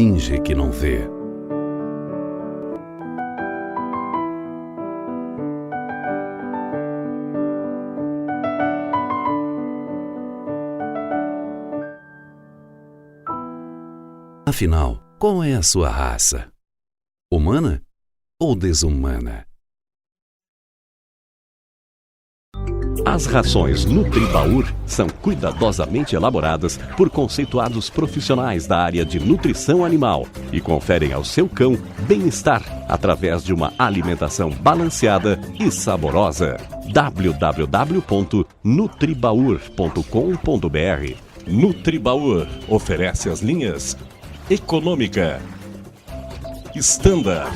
finge que não vê. Afinal, qual é a sua raça? Humana ou desumana? As rações Nutribaur são cuidadosamente elaboradas por conceituados profissionais da área de nutrição animal e conferem ao seu cão bem-estar através de uma alimentação balanceada e saborosa. www.nutribaur.com.br Nutribaur oferece as linhas Econômica, Standard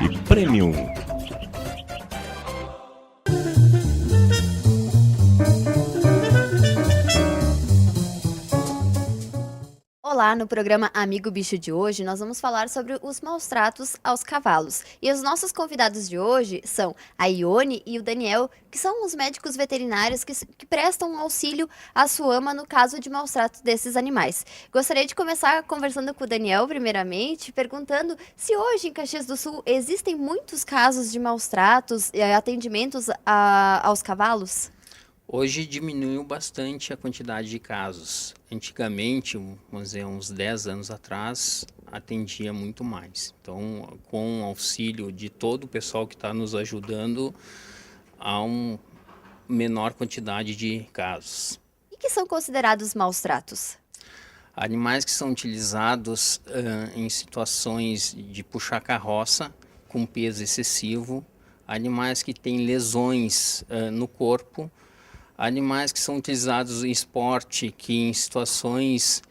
e Premium. Olá, no programa Amigo Bicho de hoje, nós vamos falar sobre os maus tratos aos cavalos. E os nossos convidados de hoje são a Ione e o Daniel, que são os médicos veterinários que prestam auxílio à Suama no caso de maus tratos desses animais. Gostaria de começar conversando com o Daniel, primeiramente, perguntando se hoje em Caxias do Sul existem muitos casos de maus tratos e atendimentos aos cavalos? Hoje diminuiu bastante a quantidade de casos. Antigamente, vamos dizer, uns 10 anos atrás, atendia muito mais. Então, com o auxílio de todo o pessoal que está nos ajudando, há uma menor quantidade de casos. E que são considerados maus tratos? Animais que são utilizados em situações de puxar carroça com peso excessivo, animais que têm lesões no corpo, animais que são utilizados em esporte, que em situações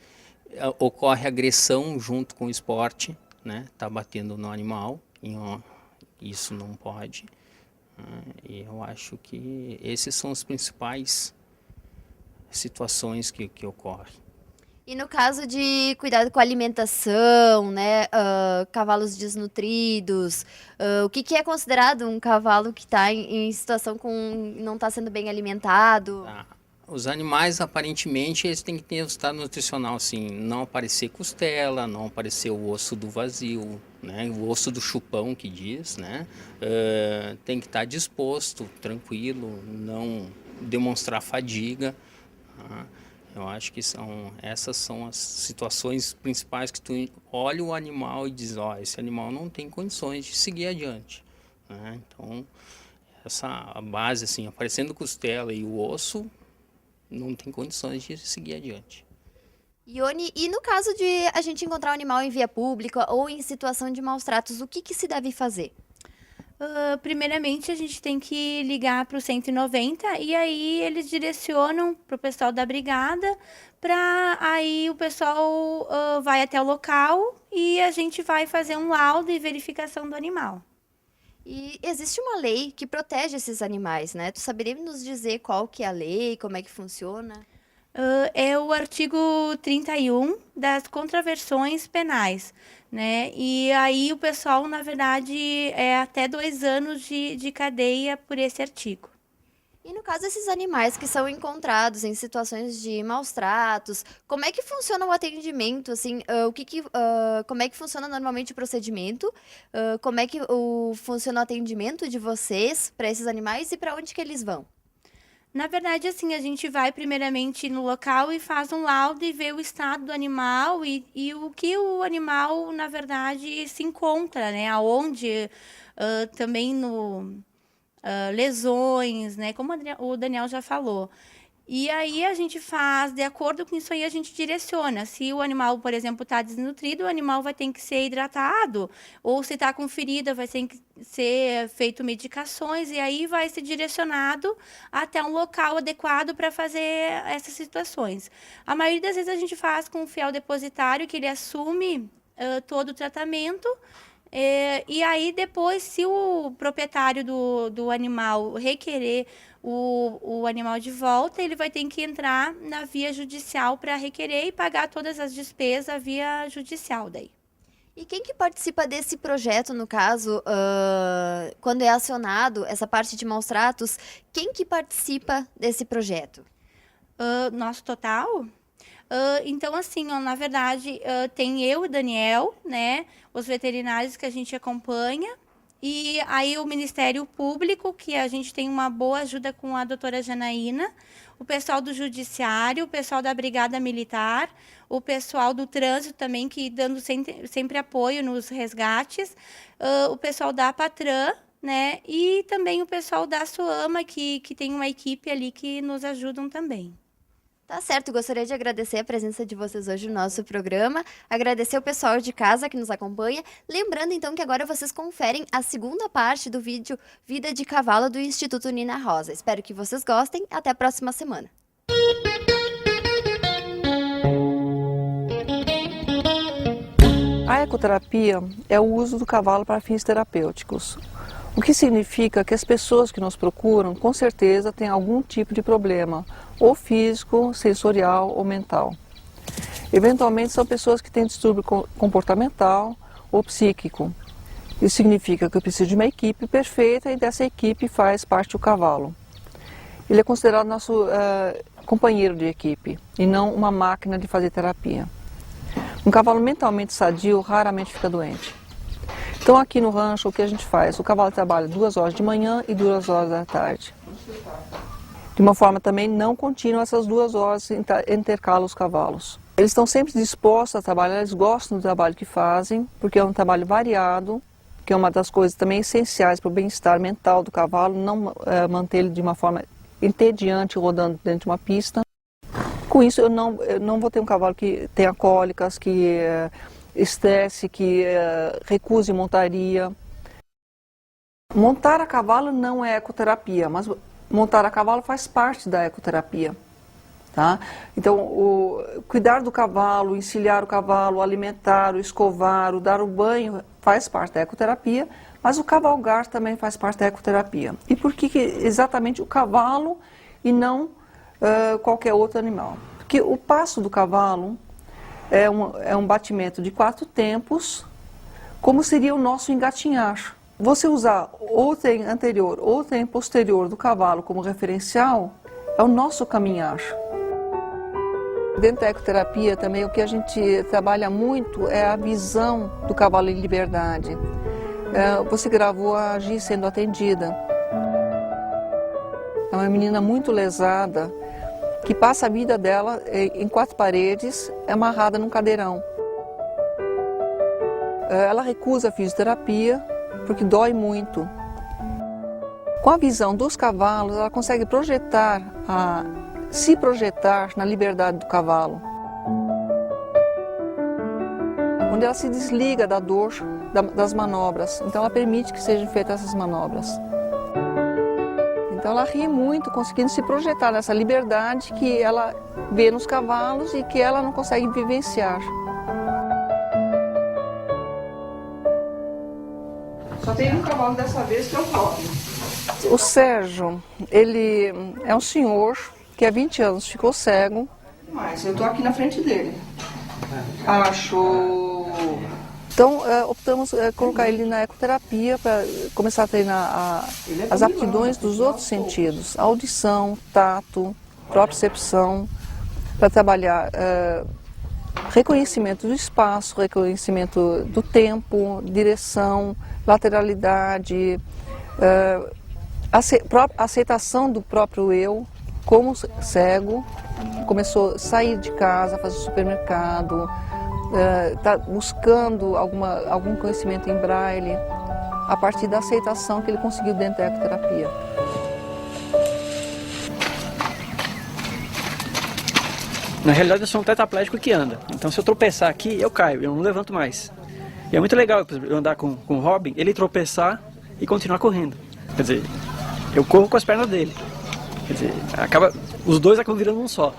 ocorre agressão junto com o esporte, né? Tá batendo no animal, isso não pode. E eu acho que esses são as principais situações que ocorrem. E no caso de cuidado com a alimentação, né, cavalos desnutridos, o que é considerado um cavalo que está em situação com não está sendo bem alimentado? Os animais, aparentemente, eles têm que ter um estado nutricional, assim, não aparecer costela, não aparecer o osso do vazio, né, o osso do chupão, que diz, né, tem que estar disposto, tranquilo, não demonstrar fadiga, tá? Eu acho que essas são as situações principais que tu olha o animal e diz, esse animal não tem condições de seguir adiante, né? Então, a base, assim, aparecendo costela e o osso, não tem condições de seguir adiante. Ione, e no caso de a gente encontrar um animal em via pública ou em situação de maus tratos, o que se deve fazer? Primeiramente, a gente tem que ligar para o 190 e aí eles direcionam para o pessoal da brigada, para aí o pessoal vai até o local e a gente vai fazer um laudo e verificação do animal. E existe uma lei que protege esses animais, né? Tu saberia nos dizer qual que é a lei, como é que funciona? É o artigo 31 das contravenções penais, né? E aí o pessoal, na verdade, é até 2 anos de cadeia por esse artigo. E no caso desses animais que são encontrados em situações de maus tratos, como é que funciona o atendimento, assim, como é que funciona normalmente o procedimento, como é que funciona o atendimento de vocês para esses animais e para onde que eles vão? Na verdade, assim, a gente vai primeiramente no local e faz um laudo e vê o estado do animal e o que o animal, na verdade, se encontra, né? Aonde, também lesões, né? Como o Daniel já falou. E aí a gente faz, de acordo com isso aí, a gente direciona. Se o animal, por exemplo, está desnutrido, o animal vai ter que ser hidratado. Ou se está com ferida, vai ter que ser feito medicações. E aí vai ser direcionado até um local adequado para fazer essas situações. A maioria das vezes a gente faz com o fiel depositário, que ele assume todo o tratamento. E aí, depois, se o proprietário do animal requerer o animal de volta, ele vai ter que entrar na via judicial para requerer e pagar todas as despesas via judicial daí. E quem que participa desse projeto, no caso, quando é acionado essa parte de maus tratos, quem que participa desse projeto? Nosso total? Então, assim, ó, na verdade, tem eu e o Daniel, né? Os veterinários que a gente acompanha. E aí o Ministério Público, que a gente tem uma boa ajuda com a doutora Janaína, o pessoal do Judiciário, o pessoal da Brigada Militar, o pessoal do Trânsito também, que dando sempre apoio nos resgates, o pessoal da Patran, né? E também o pessoal da Suama, que tem uma equipe ali que nos ajudam também. Tá certo, gostaria de agradecer a presença de vocês hoje no nosso programa, agradecer o pessoal de casa que nos acompanha, lembrando então que agora vocês conferem a segunda parte do vídeo Vida de Cavalo do Instituto Nina Rosa. Espero que vocês gostem, até a próxima semana. A ecoterapia é o uso do cavalo para fins terapêuticos, o que significa que as pessoas que nos procuram com certeza têm algum tipo de problema, ou físico, sensorial ou mental. Eventualmente são pessoas que têm distúrbio comportamental ou psíquico. Isso significa que eu preciso de uma equipe perfeita e dessa equipe faz parte o cavalo. Ele é considerado nosso companheiro de equipe e não uma máquina de fazer terapia. Um cavalo mentalmente sadio raramente fica doente. Então aqui no rancho o que a gente faz? O cavalo trabalha 2 horas de manhã e 2 horas da tarde. De uma forma também não contínua, essas 2 horas intercalam os cavalos. Eles estão sempre dispostos a trabalhar, eles gostam do trabalho que fazem, porque é um trabalho variado, que é uma das coisas também essenciais para o bem-estar mental do cavalo, não manter ele de uma forma entediante rodando dentro de uma pista. Com isso eu não vou ter um cavalo que tenha cólicas, que estresse, que recuse montaria. Montar a cavalo não é ecoterapia, mas montar a cavalo faz parte da ecoterapia. Tá? Então, cuidar do cavalo, encilhar o cavalo, alimentar, escovar, dar o banho, faz parte da ecoterapia, mas o cavalgar também faz parte da ecoterapia. E por que exatamente o cavalo e não qualquer outro animal? Porque o passo do cavalo é um batimento de 4 tempos, como seria o nosso engatinhar. Você usar ou trem anterior ou trem posterior do cavalo como referencial, é o nosso caminhar. Dentro da ecoterapia também o que a gente trabalha muito é a visão do cavalo em liberdade. Você gravou a Gi sendo atendida. É uma menina muito lesada, que passa a vida dela em 4 paredes, amarrada num cadeirão. Ela recusa a fisioterapia porque dói muito. Com a visão dos cavalos, ela consegue se projetar na liberdade do cavalo. Onde ela se desliga da dor das manobras, então ela permite que sejam feitas essas manobras. Então ela ri muito, conseguindo se projetar nessa liberdade que ela vê nos cavalos e que ela não consegue vivenciar. Só tem um cavalo dessa vez que é o Robin. O Sérgio, ele é um senhor que há 20 anos ficou cego. Mas eu estou aqui na frente dele. Achou. Então, optamos colocar ele na ecoterapia para começar a treinar as aptidões dos outros sentidos, audição, tato, propriocepção, para trabalhar reconhecimento do espaço, reconhecimento do tempo, direção, lateralidade, aceitação do próprio eu como cego. Começou a sair de casa, fazer supermercado, está buscando algum conhecimento em braille, a partir da aceitação que ele conseguiu dentro da ecoterapia. Na realidade eu sou um tetraplégico que anda, então se eu tropeçar aqui eu caio, eu não levanto mais. E é muito legal eu andar com o Robin, ele tropeçar e continuar correndo. Quer dizer, eu corro com as pernas dele. Quer dizer, os dois acabam virando um só.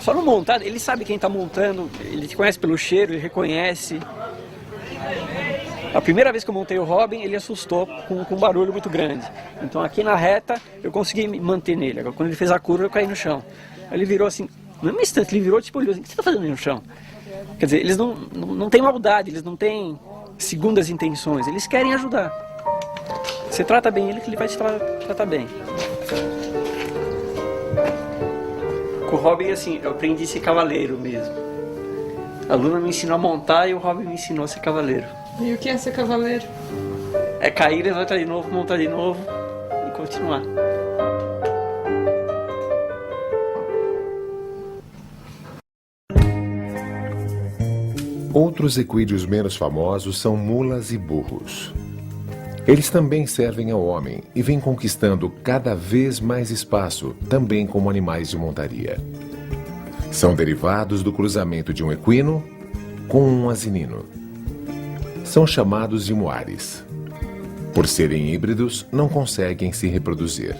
Só no montado, ele sabe quem está montando, ele te conhece pelo cheiro, ele reconhece. A primeira vez que eu montei o Robin, ele assustou com um barulho muito grande. Então aqui na reta, eu consegui me manter nele. Agora, quando ele fez a curva, eu caí no chão. Aí ele virou assim, no mesmo instante, ele virou tipo, olhou assim, o que você está fazendo aí no chão? Quer dizer, eles não têm maldade, eles não têm segundas intenções, eles querem ajudar. Você trata bem ele, que ele vai te tratar bem. Com Robin, assim, eu aprendi a ser cavaleiro mesmo. A Luna me ensinou a montar e o Robin me ensinou a ser cavaleiro. E o que é ser cavaleiro? É cair, levantar de novo, montar de novo e continuar. Outros equídeos menos famosos são mulas e burros. Eles também servem ao homem e vêm conquistando cada vez mais espaço, também como animais de montaria. São derivados do cruzamento de um equino com um asinino. São chamados de muares. Por serem híbridos, não conseguem se reproduzir.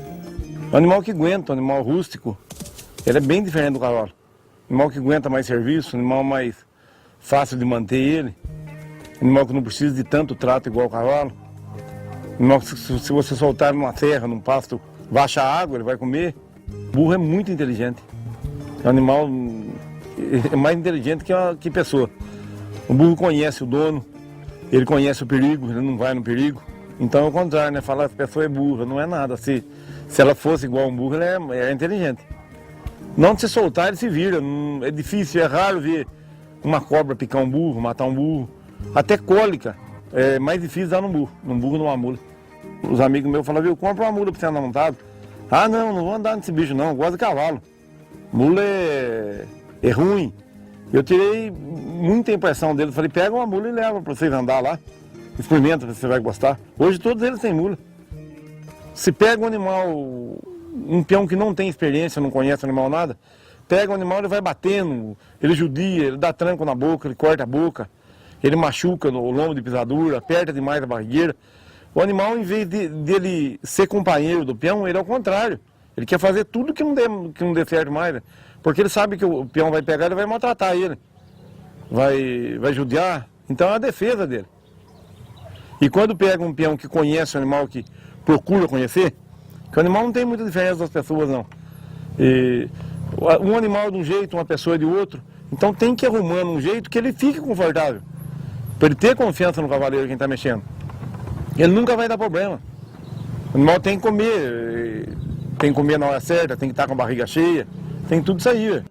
O animal que aguenta, o animal rústico, ele é bem diferente do cavalo. O animal que aguenta mais serviço, o animal mais fácil de manter ele, o animal que não precisa de tanto trato igual o cavalo. O animal que se você soltar numa terra, num pasto, baixa a água, ele vai comer. O burro é muito inteligente. É um animal mais inteligente que pessoa. O burro conhece o dono, ele conhece o perigo, ele não vai no perigo. Então é o contrário, né? Falar que a pessoa é burra, não é nada. Se ela fosse igual um burro, ela é inteligente. Não de se soltar, ele se vira. É difícil, é raro ver uma cobra picar um burro, matar um burro. Até cólica é mais difícil dar num burro numa mula. Os amigos meus falavam, viu, compra uma mula pra você andar montado. Ah, não vou andar nesse bicho não, eu gosto de cavalo. Mula é ruim. Eu tirei muita impressão dele, falei, pega uma mula e leva pra vocês andar lá. Experimenta, você vai gostar. Hoje todos eles têm mula. Se pega um animal, um peão que não tem experiência, não conhece o animal nada, pega o animal, ele vai batendo, ele judia, ele dá tranco na boca, ele corta a boca, ele machuca no lombo de pisadura, aperta demais a barrigueira. O animal, em vez dele ser companheiro do peão, ele é o contrário. Ele quer fazer tudo que não dê certo mais, né? Porque ele sabe que o peão vai pegar, ele vai maltratar ele, vai judiar. Então é a defesa dele. E quando pega um peão que conhece o animal, que procura conhecer, que o animal não tem muita diferença das pessoas, não. E um animal de um jeito, uma pessoa de outro, então tem que ir arrumando um jeito que ele fique confortável, para ele ter confiança no cavaleiro quem está mexendo. Ele nunca vai dar problema. O animal tem que comer na hora certa, tem que estar com a barriga cheia, tem tudo isso aí.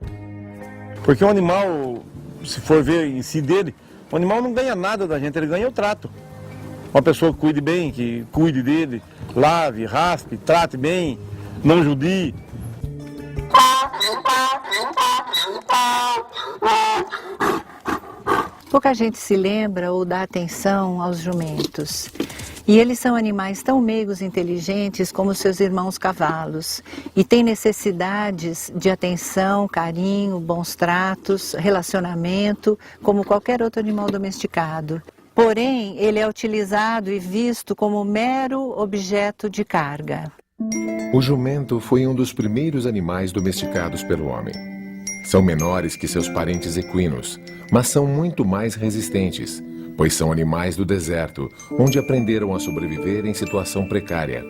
Porque o animal, se for ver em si dele, o animal não ganha nada da gente, ele ganha o trato. Uma pessoa que cuide bem, que cuide dele, lave, raspe, trate bem, não judie. Pouca gente se lembra ou dá atenção aos jumentos. E eles são animais tão meigos e inteligentes como seus irmãos cavalos. E têm necessidades de atenção, carinho, bons tratos, relacionamento, como qualquer outro animal domesticado. Porém, ele é utilizado e visto como mero objeto de carga. O jumento foi um dos primeiros animais domesticados pelo homem. São menores que seus parentes equinos, mas são muito mais resistentes, pois são animais do deserto, onde aprenderam a sobreviver em situação precária.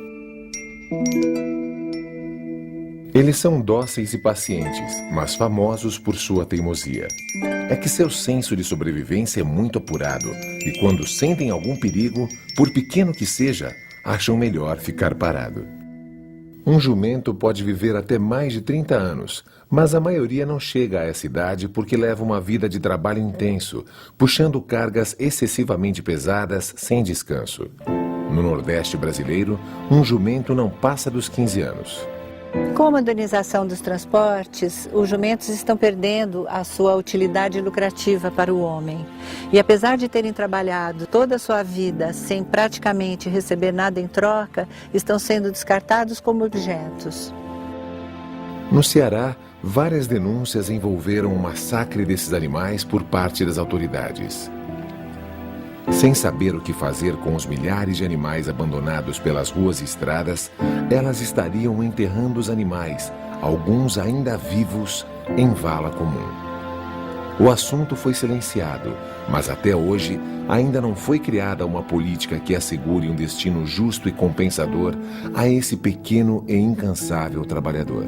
Eles são dóceis e pacientes, mas famosos por sua teimosia. É que seu senso de sobrevivência é muito apurado, e quando sentem algum perigo, por pequeno que seja, acham melhor ficar parado. Um jumento pode viver até mais de 30 anos, mas a maioria não chega a essa idade porque leva uma vida de trabalho intenso, puxando cargas excessivamente pesadas sem descanso. No Nordeste brasileiro, um jumento não passa dos 15 anos. Com a modernização dos transportes, os jumentos estão perdendo a sua utilidade lucrativa para o homem. E apesar de terem trabalhado toda a sua vida sem praticamente receber nada em troca, estão sendo descartados como objetos. No Ceará, várias denúncias envolveram o massacre desses animais por parte das autoridades. Sem saber o que fazer com os milhares de animais abandonados pelas ruas e estradas, elas estariam enterrando os animais, alguns ainda vivos, em vala comum. O assunto foi silenciado, mas até hoje ainda não foi criada uma política que assegure um destino justo e compensador a esse pequeno e incansável trabalhador.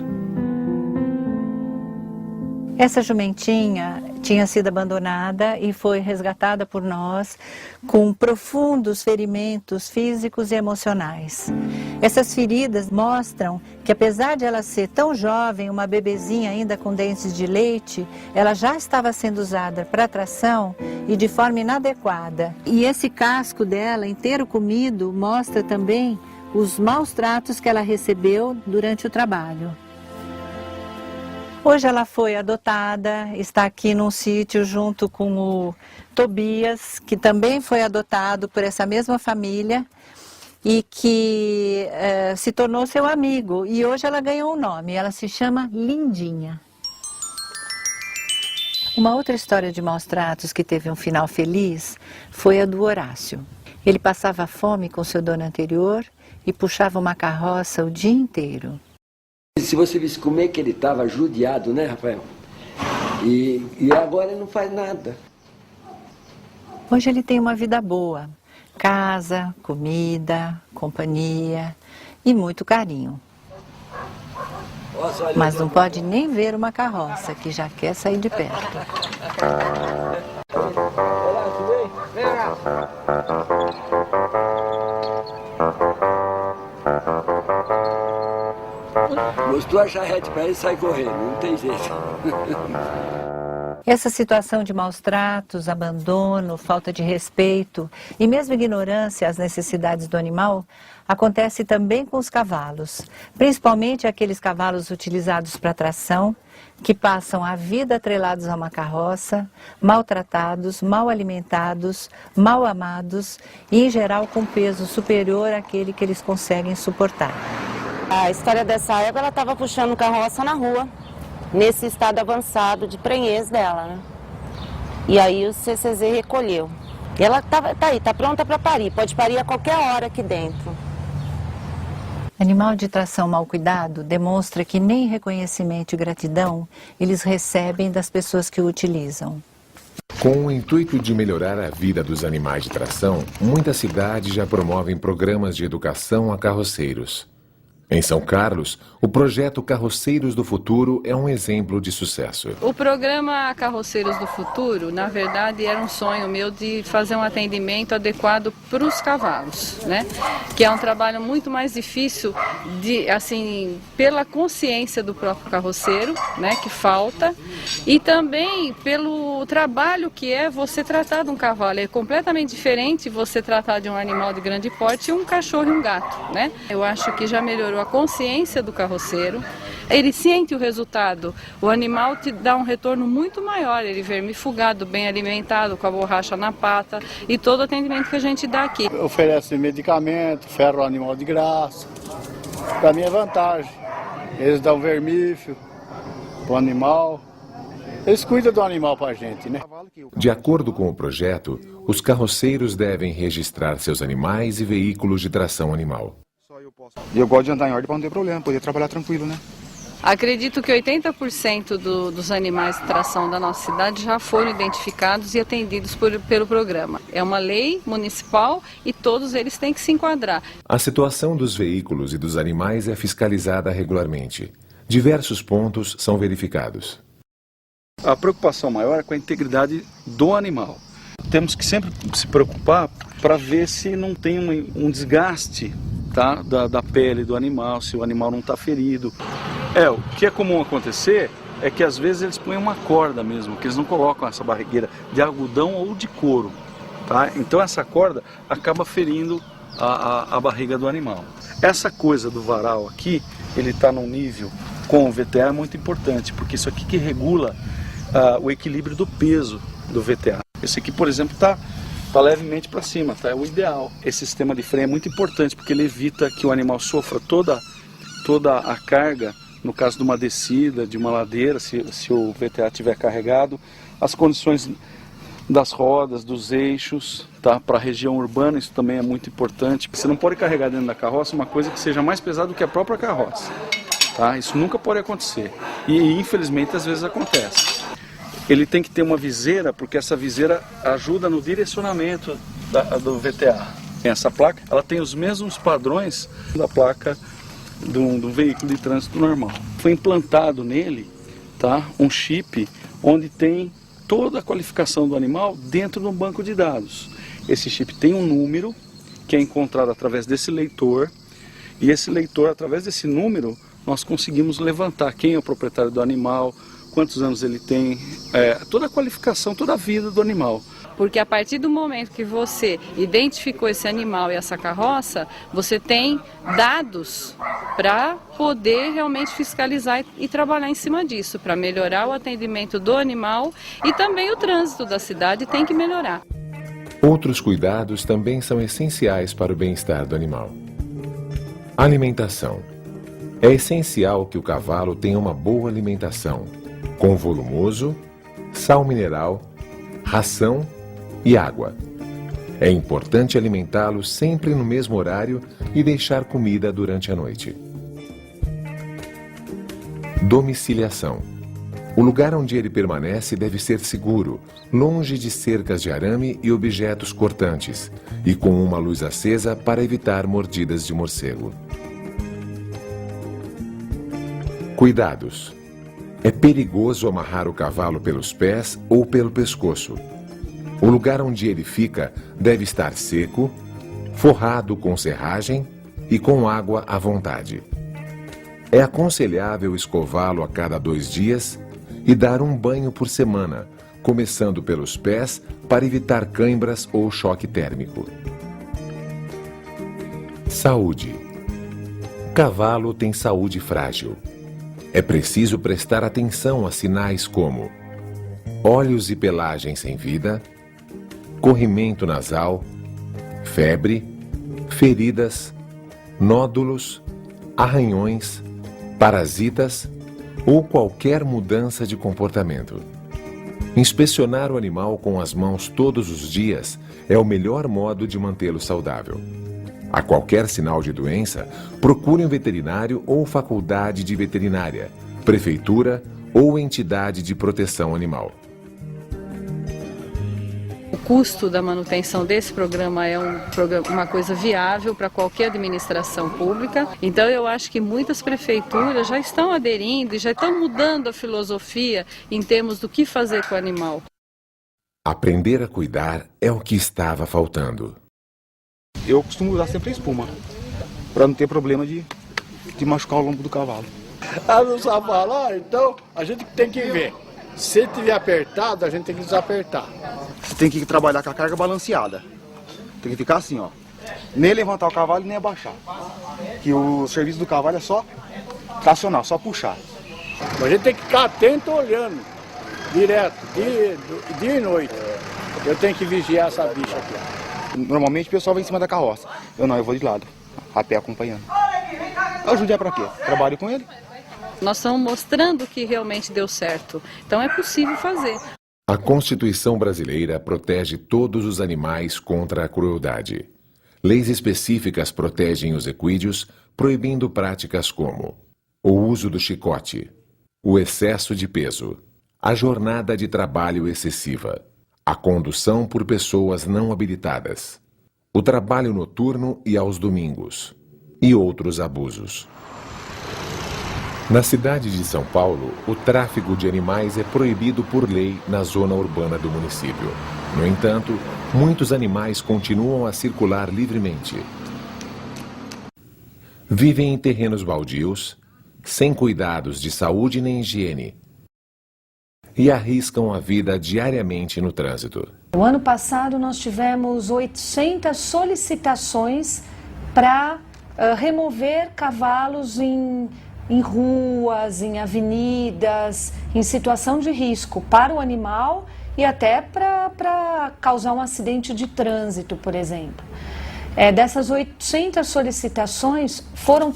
Essa jumentinha tinha sido abandonada e foi resgatada por nós com profundos ferimentos físicos e emocionais. Essas feridas mostram que, apesar de ela ser tão jovem, uma bebezinha ainda com dentes de leite, ela já estava sendo usada para tração e de forma inadequada. E esse casco dela, inteiro comido, mostra também os maus tratos que ela recebeu durante o trabalho. Hoje ela foi adotada, está aqui num sítio junto com o Tobias, que também foi adotado por essa mesma família e que se tornou seu amigo. E hoje ela ganhou um nome, ela se chama Lindinha. Uma outra história de maus tratos que teve um final feliz foi a do Horácio. Ele passava fome com seu dono anterior e puxava uma carroça o dia inteiro. Se você visse como é que ele estava judiado, né, Rafael? E agora ele não faz nada. Hoje ele tem uma vida boa. Casa, comida, companhia e muito carinho. Mas não pode nem ver uma carroça, que já quer sair de perto. Mostrou a charrete para ele e sai correndo, não tem jeito. Essa situação de maus tratos, abandono, falta de respeito e mesmo ignorância às necessidades do animal acontece também com os cavalos, principalmente aqueles cavalos utilizados para tração, que passam a vida atrelados a uma carroça, maltratados, mal alimentados, mal amados e, em geral, com peso superior àquele que eles conseguem suportar. A história dessa égua, ela estava puxando carroça na rua, nesse estado avançado de prenhez dela, né? E aí o CCZ recolheu. E ela tá aí, tá pronta para parir, pode parir a qualquer hora aqui dentro. Animal de tração mal cuidado demonstra que nem reconhecimento e gratidão eles recebem das pessoas que o utilizam. Com o intuito de melhorar a vida dos animais de tração, muitas cidades já promovem programas de educação a carroceiros. Em São Carlos, o projeto Carroceiros do Futuro é um exemplo de sucesso. O programa Carroceiros do Futuro, na verdade, era um sonho meu de fazer um atendimento adequado para os cavalos, né? Que é um trabalho muito mais difícil, pela consciência do próprio carroceiro, né? Que falta, e também pelo trabalho que é você tratar de um cavalo. É completamente diferente você tratar de um animal de grande porte e um cachorro e um gato, né? Eu acho que já melhorou a consciência do carroceiro, ele sente o resultado, o animal te dá um retorno muito maior, ele vermifugado, bem alimentado, com a borracha na pata e todo o atendimento que a gente dá aqui. Oferece medicamento, ferro animal de graça, para mim é vantagem, eles dão vermífugo para o animal, eles cuidam do animal para a gente, né? De acordo com o projeto, os carroceiros devem registrar seus animais e veículos de tração animal. E eu gosto de andar em ordem para não ter problema, poder trabalhar tranquilo, né? Acredito que 80% dos animais de tração da nossa cidade já foram identificados e atendidos pelo programa. É uma lei municipal e todos eles têm que se enquadrar. A situação dos veículos e dos animais é fiscalizada regularmente. Diversos pontos são verificados. A preocupação maior é com a integridade do animal. Temos que sempre se preocupar para ver se não tem um desgaste, tá, da pele do animal, se o animal não está ferido. O que é comum acontecer é que às vezes eles põem uma corda mesmo, que eles não colocam essa barrigueira de algodão ou de couro, tá? Então essa corda acaba ferindo a barriga do animal. Essa coisa do varal aqui, ele está num nível com o VTA é muito importante, porque isso aqui que regula o equilíbrio do peso do VTA. Esse aqui, por exemplo, está levemente para cima, tá? É o ideal. Esse sistema de freio é muito importante porque ele evita que o animal sofra toda a carga, no caso de uma descida, de uma ladeira, se o VTA estiver carregado. As condições das rodas, dos eixos, tá? Para a região urbana isso também é muito importante. Você não pode carregar dentro da carroça uma coisa que seja mais pesada do que a própria carroça, tá? Isso nunca pode acontecer e infelizmente às vezes acontece. Ele tem que ter uma viseira, porque essa viseira ajuda no direcionamento do VTA. Essa placa, ela tem os mesmos padrões da placa do veículo de trânsito normal. Foi implantado nele, tá, um chip onde tem toda a qualificação do animal dentro de um banco de dados. Esse chip tem um número que é encontrado através desse leitor, e esse leitor, através desse número, nós conseguimos levantar quem é o proprietário do animal, quantos anos ele tem, toda a qualificação, toda a vida do animal. Porque a partir do momento que você identificou esse animal e essa carroça, você tem dados para poder realmente fiscalizar e trabalhar em cima disso, para melhorar o atendimento do animal, e também o trânsito da cidade tem que melhorar. Outros cuidados também são essenciais para o bem-estar do animal. Alimentação. É essencial que o cavalo tenha uma boa alimentação, com volumoso, sal mineral, ração e água. É importante alimentá-lo sempre no mesmo horário e deixar comida durante a noite. Domiciliação. O lugar onde ele permanece deve ser seguro, longe de cercas de arame e objetos cortantes, e com uma luz acesa para evitar mordidas de morcego. Cuidados. É perigoso amarrar o cavalo pelos pés ou pelo pescoço. O lugar onde ele fica deve estar seco, forrado com serragem e com água à vontade. É aconselhável escová-lo a cada 2 dias e dar um banho por semana, começando pelos pés para evitar cãibras ou choque térmico. Saúde. O cavalo tem saúde frágil. É preciso prestar atenção a sinais como olhos e pelagem sem vida, corrimento nasal, febre, feridas, nódulos, arranhões, parasitas ou qualquer mudança de comportamento. Inspecionar o animal com as mãos todos os dias é o melhor modo de mantê-lo saudável. A qualquer sinal de doença, procure um veterinário ou faculdade de veterinária, prefeitura ou entidade de proteção animal. O custo da manutenção desse programa é uma coisa viável para qualquer administração pública. Então eu acho que muitas prefeituras já estão aderindo e já estão mudando a filosofia em termos do que fazer com o animal. Aprender a cuidar é o que estava faltando. Eu costumo usar sempre a espuma, para não ter problema de machucar o lombo do cavalo. Ah, não sabe falar? Então a gente tem que ver. Se tiver apertado, a gente tem que desapertar. Você tem que trabalhar com a carga balanceada. Tem que ficar assim, ó. Nem levantar o cavalo e nem abaixar. Que o serviço do cavalo é só tracionar, só puxar. Mas a gente tem que ficar atento olhando, direto, dia e noite. Eu tenho que vigiar essa bicha aqui. Normalmente o pessoal vem em cima da carroça. Eu vou de lado, a pé acompanhando. Ajudar pra quê? Trabalho com ele. Nós estamos mostrando que realmente deu certo. Então é possível fazer. A Constituição brasileira protege todos os animais contra a crueldade. Leis específicas protegem os equídeos, proibindo práticas como o uso do chicote, o excesso de peso, a jornada de trabalho excessiva, a condução por pessoas não habilitadas, o trabalho noturno e aos domingos, e outros abusos. Na cidade de São Paulo, o tráfico de animais é proibido por lei na zona urbana do município. No entanto, muitos animais continuam a circular livremente. Vivem em terrenos baldios, sem cuidados de saúde nem higiene, e arriscam a vida diariamente no trânsito. No ano passado, nós tivemos 800 solicitações para remover cavalos em ruas, em avenidas, em situação de risco para o animal e até para causar um acidente de trânsito, por exemplo. Dessas 800 solicitações, foram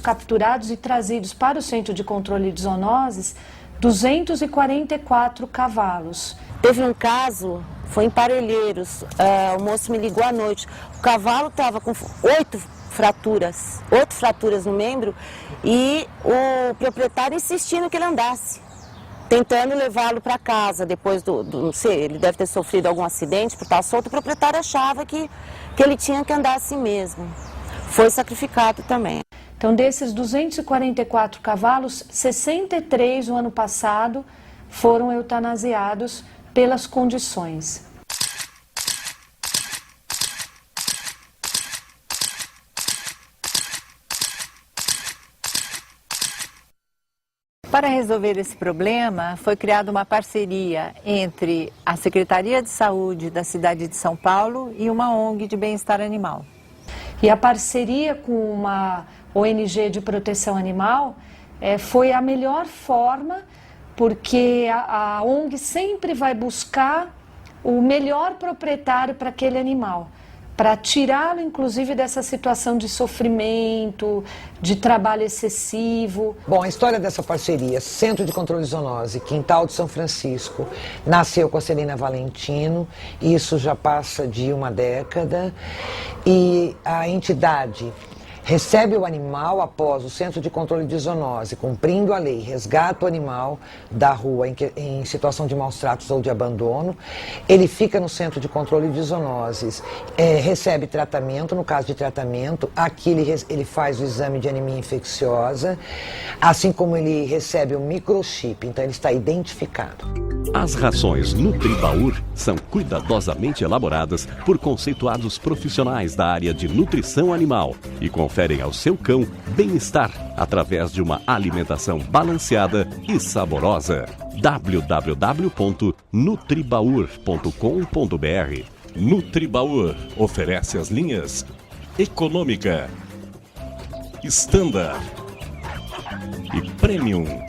capturados e trazidos para o Centro de Controle de Zoonoses 244 cavalos. Teve um caso, foi em Parelheiros, o moço me ligou à noite, o cavalo estava com 8 fraturas no membro e o proprietário insistindo que ele andasse, tentando levá-lo para casa depois não sei, ele deve ter sofrido algum acidente por estar solto, o proprietário achava que ele tinha que andar assim mesmo. Foi sacrificado também. Então, desses 244 cavalos, 63 no ano passado foram eutanasiados pelas condições. Para resolver esse problema, foi criada uma parceria entre a Secretaria de Saúde da cidade de São Paulo e uma ONG de bem-estar animal. E a parceria com uma ONG de proteção animal foi a melhor forma, porque a ONG sempre vai buscar o melhor proprietário para aquele animal, para tirá-lo, inclusive, dessa situação de sofrimento, de trabalho excessivo. Bom, a história dessa parceria, Centro de Controle de Zoonose, Quintal de São Francisco, nasceu com a Celina Valentino, isso já passa de uma década, e a entidade recebe o animal após o Centro de Controle de Zoonose, cumprindo a lei, resgata o animal da rua em situação de maus tratos ou de abandono. Ele fica no Centro de Controle de Zoonoses, recebe tratamento. No caso de tratamento, aqui ele faz o exame de anemia infecciosa, assim como ele recebe o microchip, então ele está identificado. As rações Nutribaur são cuidadosamente elaboradas por conceituados profissionais da área de nutrição animal e conferem ao seu cão bem-estar através de uma alimentação balanceada e saborosa. www.nutribaur.com.br. Nutribaur oferece as linhas Econômica, Standard e Premium.